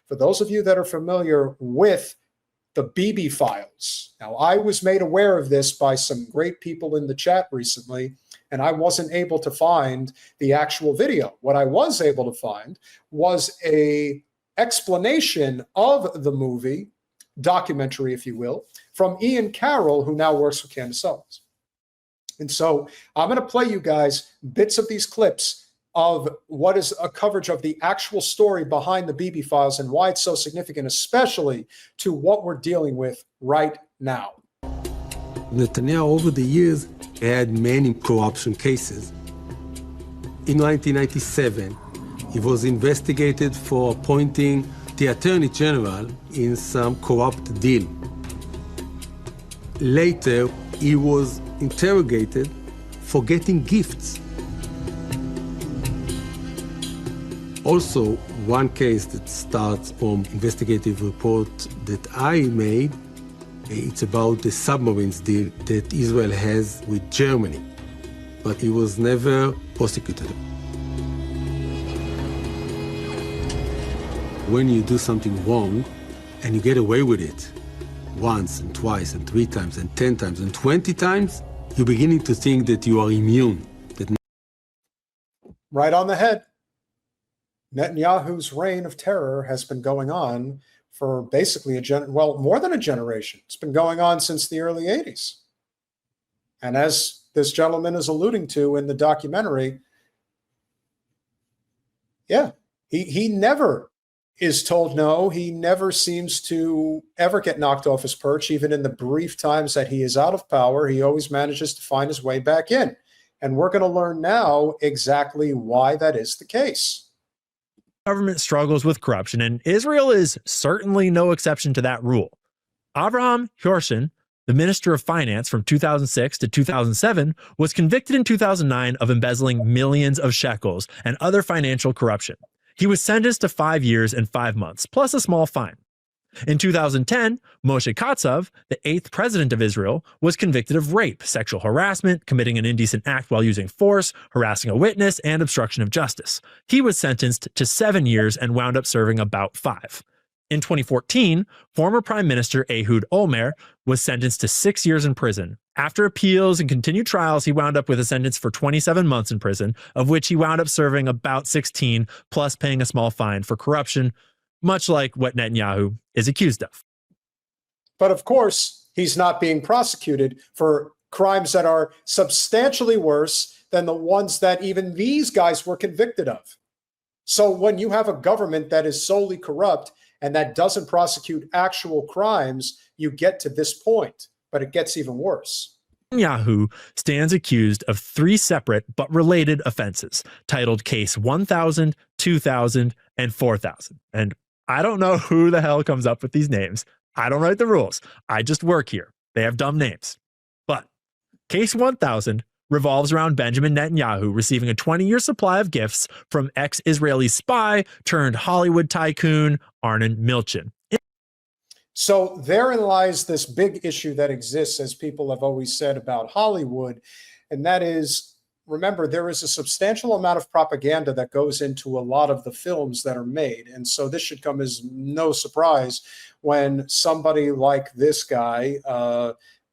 For those of you that are familiar with the Bibi Files, now I was made aware of this by some great people in the chat recently, and I wasn't able to find the actual video. What I was able to find was a explanation of the movie, documentary, if you will, from Ian Carroll, who now works for Candace Owens. And so I'm going to play you guys bits of these clips of what is a coverage of the actual story behind the Bibi Files and why it's so significant, especially to what we're dealing with right now. Netanyahu, over the years, had many corruption cases. In 1997, he was investigated for appointing the Attorney General in some corrupt deal. Later, he was interrogated for getting gifts. Also, one case that starts from investigative report that I made, it's about the submarines deal that Israel has with Germany, but he was never prosecuted. When you do something wrong and you get away with it once and twice and 3 times and 10 times and 20 times, you're beginning to think that you are immune. Right on the head. Netanyahu's reign of terror has been going on for basically more than a generation. It's been going on since the early 80s. And as this gentleman is alluding to in the documentary, yeah, he never is told no. He never seems to ever get knocked off his perch. Even in the brief times that he is out of power, he always manages to find his way back in. And we're going to learn now exactly why that is the case. Government struggles with corruption, and Israel is certainly no exception to that rule. Avraham Yorshin, the Minister of Finance from 2006 to 2007, was convicted in 2009 of embezzling millions of shekels and other financial corruption. He was sentenced to 5 years and 5 months, plus a small fine. In 2010, Moshe Katsav, the 8th president of Israel, was convicted of rape, sexual harassment, committing an indecent act while using force, harassing a witness, and obstruction of justice. He was sentenced to 7 years and wound up serving about 5. In 2014, former Prime Minister Ehud Olmert was sentenced to 6 years in prison. After appeals and continued trials, he wound up with a sentence for 27 months in prison, of which he wound up serving about 16, plus paying a small fine for corruption, much like what Netanyahu is accused of. But of course, he's not being prosecuted for crimes that are substantially worse than the ones that even these guys were convicted of. So when you have a government that is solely corrupt and that doesn't prosecute actual crimes, you get to this point, but it gets even worse. Netanyahu stands accused of 3 separate but related offenses, titled Case 1000, 2000, and 4000. And I don't know who the hell comes up with these names. I don't write the rules. I just work here. They have dumb names. But Case 1000 revolves around Benjamin Netanyahu receiving a 20-year supply of gifts from ex-Israeli spy turned Hollywood tycoon Arnon Milchan. So therein lies this big issue that exists, as people have always said about Hollywood, and that is, remember, there is a substantial amount of propaganda that goes into a lot of the films that are made. And so this should come as no surprise when somebody like this guy,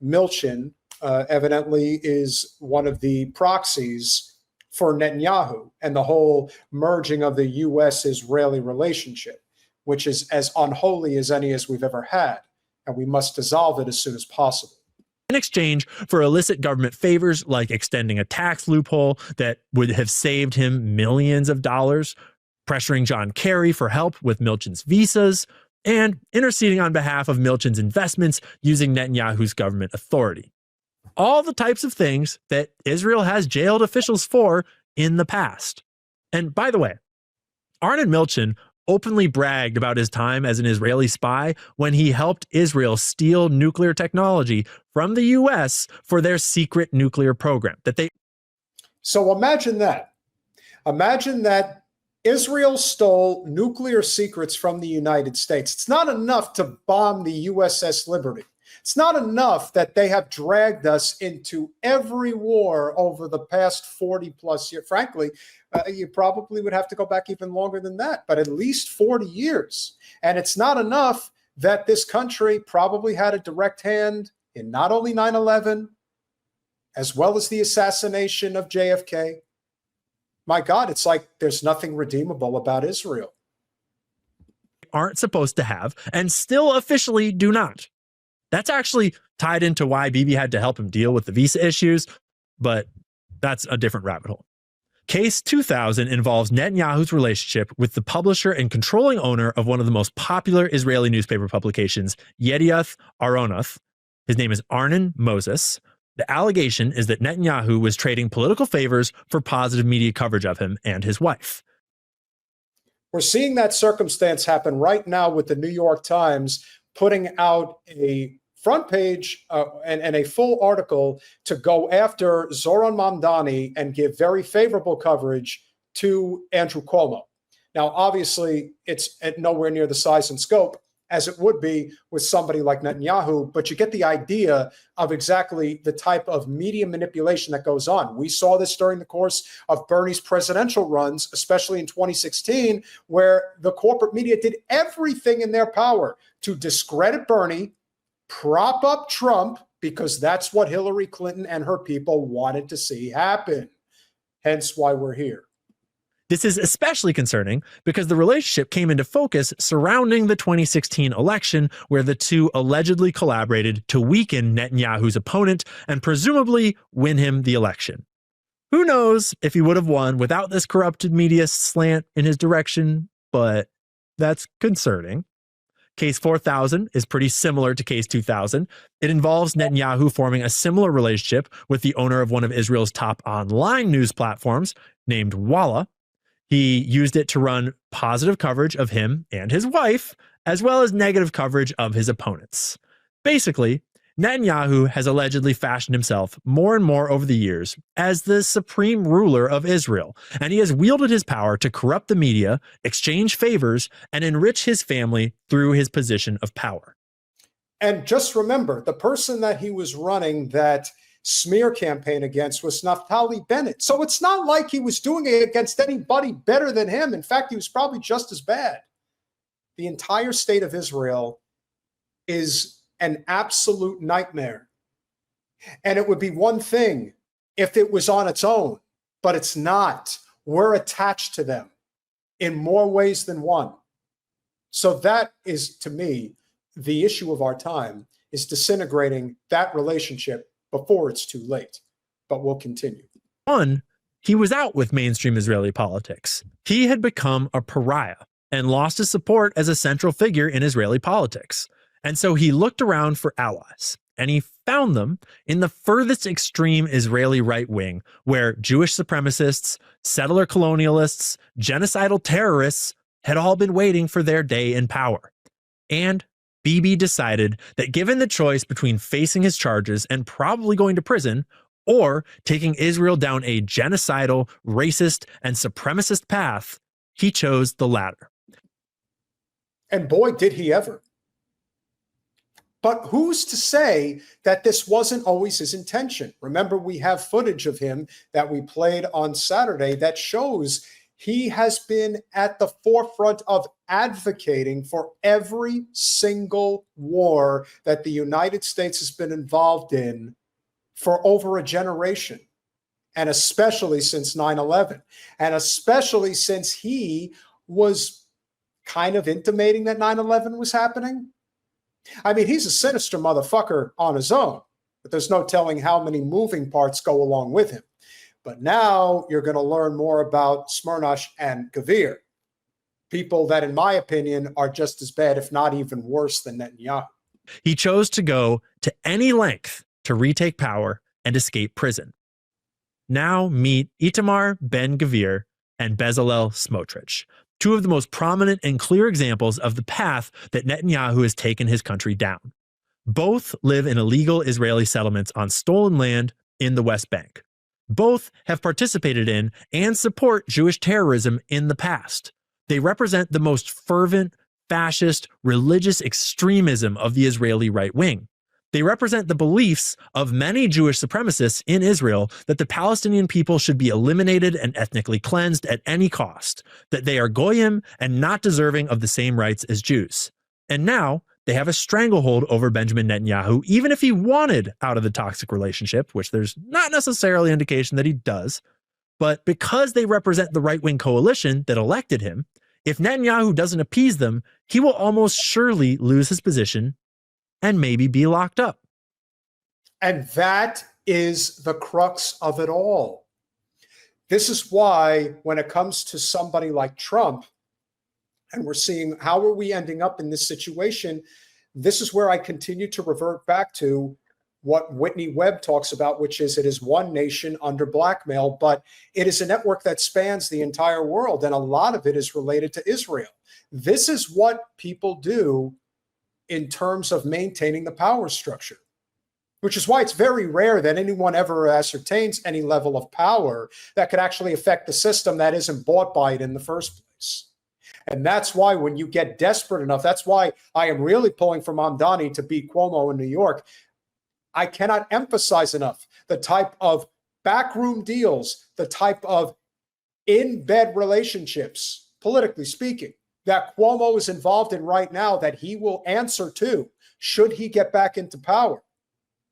Milchan, evidently is one of the proxies for Netanyahu and the whole merging of the U.S.-Israeli relationship, which is as unholy as any as we've ever had. And we must dissolve it as soon as possible. In exchange for illicit government favors like extending a tax loophole that would have saved him millions of dollars, pressuring John Kerry for help with Milchan's visas, and interceding on behalf of Milchan's investments using Netanyahu's government authority. All the types of things that Israel has jailed officials for in the past. And by the way, Arnon Milchan openly bragged about his time as an Israeli spy when he helped Israel steal nuclear technology from the U.S. for their secret nuclear program. So imagine that. Imagine that Israel stole nuclear secrets from the United States. It's not enough to bomb the USS Liberty. It's not enough that they have dragged us into every war over the past 40 plus years. Frankly, you probably would have to go back even longer than that, but at least 40 years. And it's not enough that this country probably had a direct hand in not only 9/11, as well as the assassination of JFK. My God, it's like there's nothing redeemable about Israel. Aren't supposed to have, and still officially do not. That's actually tied into why Bibi had to help him deal with the visa issues, but that's a different rabbit hole. Case 2000 involves Netanyahu's relationship with the publisher and controlling owner of one of the most popular Israeli newspaper publications, Yedioth Aharonoth. His name is Arnon Moses. The allegation is that Netanyahu was trading political favors for positive media coverage of him and his wife. We're seeing that circumstance happen right now with the New York Times putting out a front page and a full article to go after Zoran Mamdani and give very favorable coverage to Andrew Cuomo. Now, obviously, it's at nowhere near the size and scope as it would be with somebody like Netanyahu, but you get the idea of exactly the type of media manipulation that goes on. We saw this during the course of Bernie's presidential runs, especially in 2016, where the corporate media did everything in their power to discredit Bernie, prop up Trump, because that's what Hillary Clinton and her people wanted to see happen. Hence why we're here. This is especially concerning because the relationship came into focus surrounding the 2016 election, where the two allegedly collaborated to weaken Netanyahu's opponent and presumably win him the election. Who knows if he would have won without this corrupted media slant in his direction, but that's concerning. Case 4000 is pretty similar to Case 2000. It involves Netanyahu forming a similar relationship with the owner of one of Israel's top online news platforms named Walla. He used it to run positive coverage of him and his wife, as well as negative coverage of his opponents. Basically, Netanyahu has allegedly fashioned himself more and more over the years as the supreme ruler of Israel, and he has wielded his power to corrupt the media, exchange favors, and enrich his family through his position of power. And just remember, the person that he was running that smear campaign against was Naftali Bennett. So it's not like he was doing it against anybody better than him. In fact, he was probably just as bad. The entire state of Israel is an absolute nightmare. And it would be one thing if it was on its own, but it's not. We're attached to them in more ways than one. So that is, to me, the issue of our time, is disintegrating that relationship before it's too late. But we'll continue. One, he was out with mainstream Israeli politics. He had become a pariah and lost his support as a central figure in Israeli politics. And so he looked around for allies, and he found them in the furthest extreme Israeli right wing, where Jewish supremacists, settler colonialists, genocidal terrorists had all been waiting for their day in power. And Bibi decided that given the choice between facing his charges and probably going to prison, or taking Israel down a genocidal, racist, and supremacist path, he chose the latter. And boy, did he ever. But who's to say that this wasn't always his intention? Remember, we have footage of him that we played on Saturday that shows he has been at the forefront of advocating for every single war that the United States has been involved in for over a generation, and especially since 9/11, and especially since he was kind of intimating that 9/11 was happening. I mean, he's a sinister motherfucker on his own, but there's no telling how many moving parts go along with him. But now you're going to learn more about Smirnosh and Gvir, people that, in my opinion, are just as bad, if not even worse, than Netanyahu. He chose to go to any length to retake power and escape prison. Now meet Itamar Ben-Gvir and Bezalel Smotrich, two of the most prominent and clear examples of the path that Netanyahu has taken his country down. Both live in illegal Israeli settlements on stolen land in the West Bank. Both have participated in and support Jewish terrorism in the past. They represent the most fervent, fascist, religious extremism of the Israeli right wing. They represent the beliefs of many Jewish supremacists in Israel that the Palestinian people should be eliminated and ethnically cleansed at any cost, that they are goyim and not deserving of the same rights as Jews. And now they have a stranglehold over Benjamin Netanyahu, even if he wanted out of the toxic relationship, which there's not necessarily indication that he does. But because they represent the right-wing coalition that elected him, if Netanyahu doesn't appease them, he will almost surely lose his position and maybe be locked up. And that is the crux of it all. This is why when it comes to somebody like Trump, and we're seeing how are we ending up in this situation, this is where I continue to revert back to what Whitney Webb talks about, which is it is one nation under blackmail, but it is a network that spans the entire world, and a lot of it is related to Israel. This is what people do in terms of maintaining the power structure, which is why it's very rare that anyone ever ascertains any level of power that could actually affect the system that isn't bought by it in the first place. And that's why when you get desperate enough, that's why I am really pulling for Mamdani to beat Cuomo in New York. I cannot emphasize enough the type of backroom deals, the type of in-bed relationships, politically speaking, that Cuomo is involved in right now that he will answer to should he get back into power.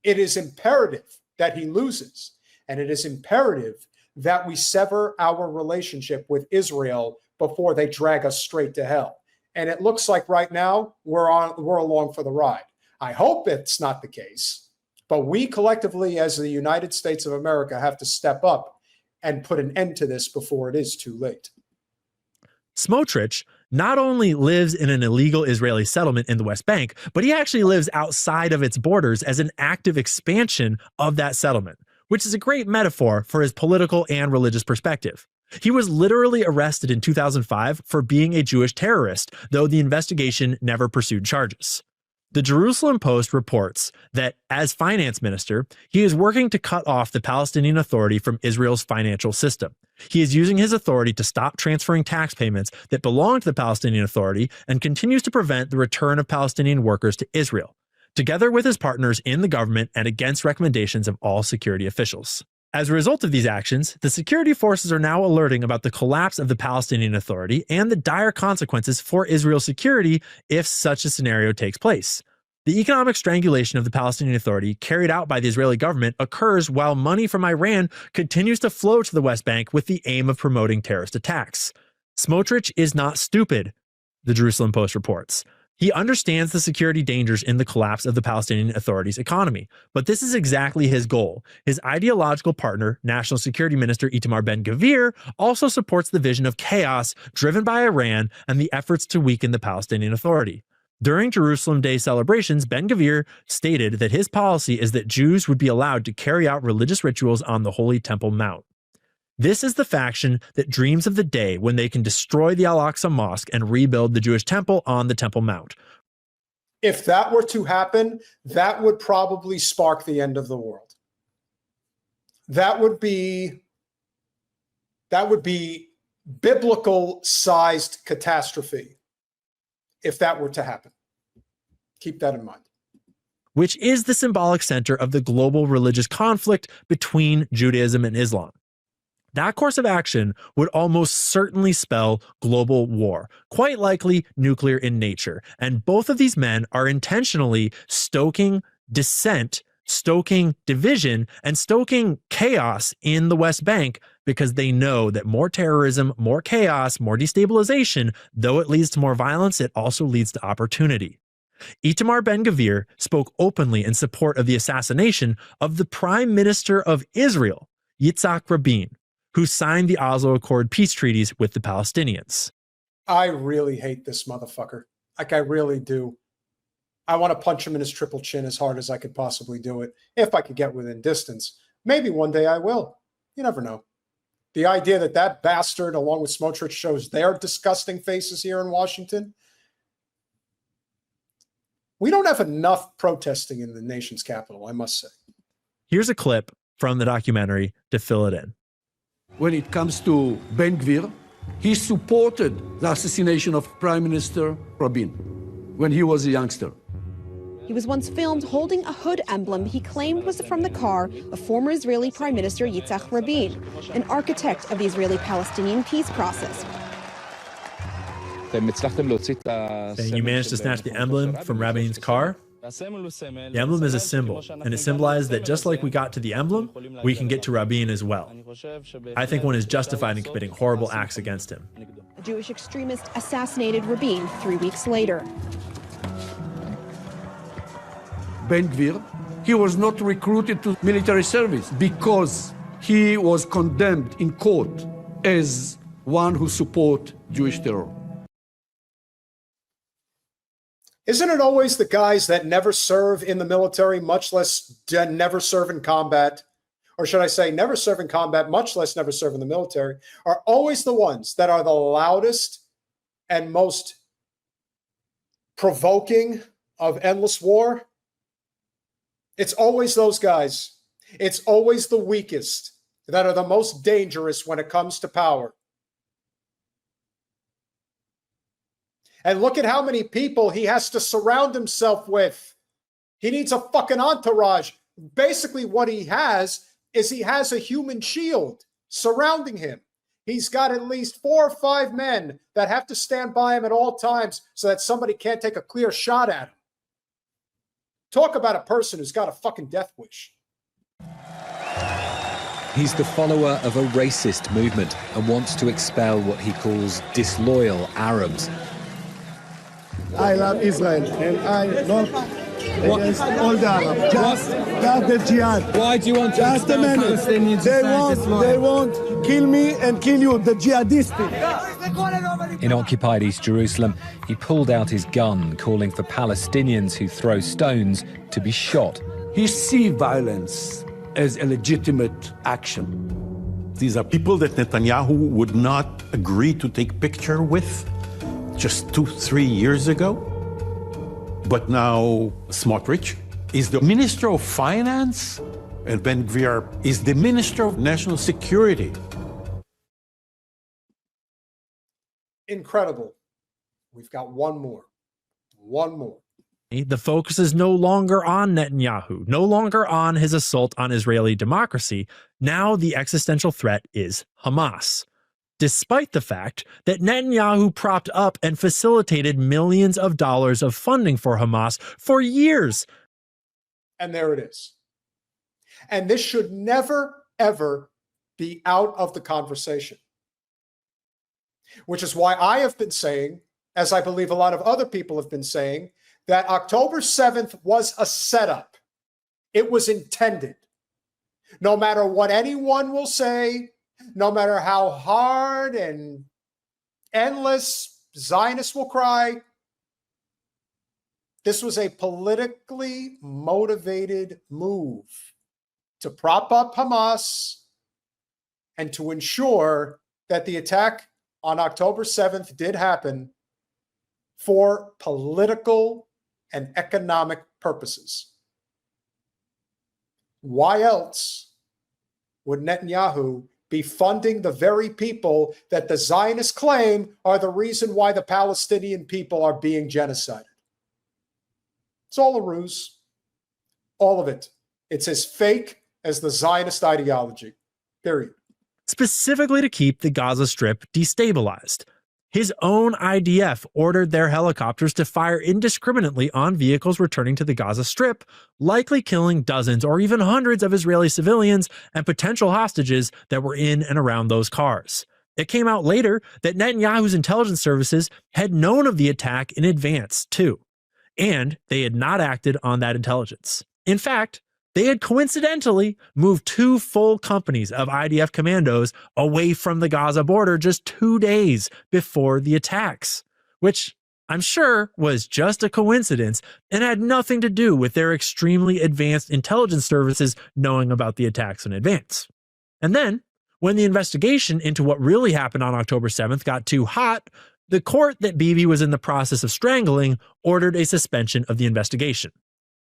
It is imperative that he loses, and it is imperative that we sever our relationship with Israel before they drag us straight to hell. And it looks like right now we're along for the ride. I hope it's not the case, but we collectively as the United States of America have to step up and put an end to this before it is too late. Smotrich not only lives in an illegal Israeli settlement in the West Bank, but he actually lives outside of its borders as an active expansion of that settlement, which is a great metaphor for his political and religious perspective. He was literally arrested in 2005 for being a Jewish terrorist, though the investigation never pursued charges. The Jerusalem Post reports that as finance minister, he is working to cut off the Palestinian Authority from Israel's financial system. He is using his authority to stop transferring tax payments that belong to the Palestinian Authority and continues to prevent the return of Palestinian workers to Israel, together with his partners in the government and against recommendations of all security officials. As a result of these actions, the security forces are now alerting about the collapse of the Palestinian Authority and the dire consequences for Israel's security if such a scenario takes place. The economic strangulation of the Palestinian Authority carried out by the Israeli government occurs while money from Iran continues to flow to the West Bank with the aim of promoting terrorist attacks. Smotrich is not stupid, the Jerusalem Post reports. He understands the security dangers in the collapse of the Palestinian Authority's economy, but this is exactly his goal. His ideological partner, National Security Minister Itamar Ben-Gvir, also supports the vision of chaos driven by Iran and the efforts to weaken the Palestinian Authority. During Jerusalem Day celebrations, Ben-Gvir stated that his policy is that Jews would be allowed to carry out religious rituals on the Holy Temple Mount. This is the faction that dreams of the day when they can destroy the Al-Aqsa Mosque and rebuild the Jewish temple on the Temple Mount. If that were to happen, that would probably spark the end of the world. That would be biblical-sized catastrophe if that were to happen. Keep that in mind. Which is the symbolic center of the global religious conflict between Judaism and Islam. That course of action would almost certainly spell global war, quite likely nuclear in nature. And both of these men are intentionally stoking dissent, stoking division, and stoking chaos in the West Bank because they know that more terrorism, more chaos, more destabilization, though it leads to more violence, it also leads to opportunity. Itamar Ben-Gvir spoke openly in support of the assassination of the Prime Minister of Israel, Yitzhak Rabin, who signed the Oslo Accord peace treaties with the Palestinians. I really hate this motherfucker. Like, I really do. I want to punch him in his triple chin as hard as I could possibly do it, if I could get within distance. Maybe one day I will. You never know. The idea that that bastard, along with Smotrich, shows their disgusting faces here in Washington. We don't have enough protesting in the nation's capital, I must say. Here's a clip from the documentary to fill it in. When it comes to Ben-Gvir, he supported the assassination of Prime Minister Rabin when he was a youngster. He was once filmed holding a hood emblem he claimed was from the car of former Israeli Prime Minister Yitzhak Rabin, an architect of the Israeli-Palestinian peace process. Saying you managed to snatch the emblem from Rabin's car? The emblem is a symbol, and it symbolizes that just like we got to the emblem, we can get to Rabin as well. I think one is justified in committing horrible acts against him. A Jewish extremist assassinated Rabin 3 weeks later. Ben Gvir, he was not recruited to military service because he was condemned in court as one who support Jewish terror. Isn't it always the guys that never serve in the military, much less never serve in combat, or should I say never serve in combat, much less never serve in the military, are always the ones that are the loudest and most provoking of endless war? It's always those guys. It's always the weakest that are the most dangerous when it comes to power. And look at how many people he has to surround himself with. He needs a fucking entourage. Basically, what he has is he has a human shield surrounding him. He's got at least 4 or 5 men that have to stand by him at all times so that somebody can't take a clear shot at him. Talk about a person who's got a fucking death wish. He's the follower of a racist movement and wants to expel what he calls disloyal Arabs. I love Israel and I don't against all the Arabs. Just start the jihad. Why do you want to Just a minute. They won't kill me and kill you, the jihadists. In occupied East Jerusalem, he pulled out his gun, calling for Palestinians who throw stones to be shot. He sees violence as a legitimate action. These are people that Netanyahu would not agree to take picture with just 2-3 years ago. But now Smotrich is the Minister of Finance and Ben Gvir is the Minister of National Security. Incredible. We've got one more. One more. The focus is no longer on Netanyahu, no longer on his assault on Israeli democracy. Now the existential threat is Hamas, despite the fact that Netanyahu propped up and facilitated millions of dollars of funding for Hamas for years. And there it is. And this should never, ever be out of the conversation. Which is why I have been saying, as I believe a lot of other people have been saying, that October 7th was a setup. It was intended. No matter what anyone will say, no matter how hard and endless Zionists will cry, this was a politically motivated move to prop up Hamas and to ensure that the attack on October 7th did happen for political and economic purposes. Why else would Netanyahu be funding the very people that the Zionists claim are the reason why the Palestinian people are being genocided? It's all a ruse. All of it. It's as fake as the Zionist ideology. Period. Specifically to keep the Gaza Strip destabilized. His own IDF ordered their helicopters to fire indiscriminately on vehicles returning to the Gaza Strip, likely killing dozens or even hundreds of Israeli civilians and potential hostages that were in and around those cars. It came out later that Netanyahu's intelligence services had known of the attack in advance, too, and they had not acted on that intelligence. In fact, they had coincidentally moved 2 full companies of IDF commandos away from the Gaza border just 2 days before the attacks, which I'm sure was just a coincidence and had nothing to do with their extremely advanced intelligence services knowing about the attacks in advance. And then, when the investigation into what really happened on October 7th got too hot, the court that Bibi was in the process of strangling ordered a suspension of the investigation.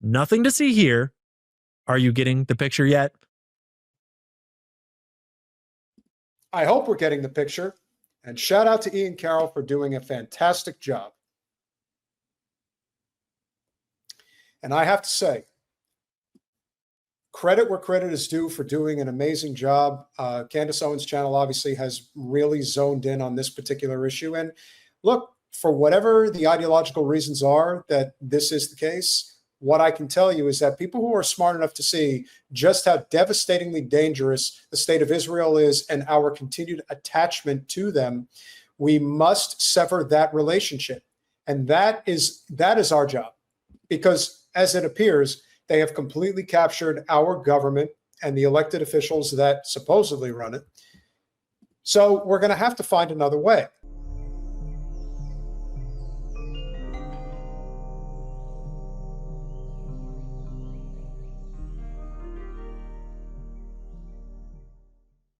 Nothing to see here. Are you getting the picture yet? I hope we're getting the picture. And shout out to Ian Carroll for doing a fantastic job. And I have to say, credit where credit is due for doing an amazing job. Candace Owens' channel obviously has really zoned in on this particular issue. And look, for whatever the ideological reasons are that this is the case, what I can tell you is that people who are smart enough to see just how devastatingly dangerous the state of Israel is and our continued attachment to them, we must sever that relationship. And that is our job, because as it appears, they have completely captured our government and the elected officials that supposedly run it. So we're going to have to find another way.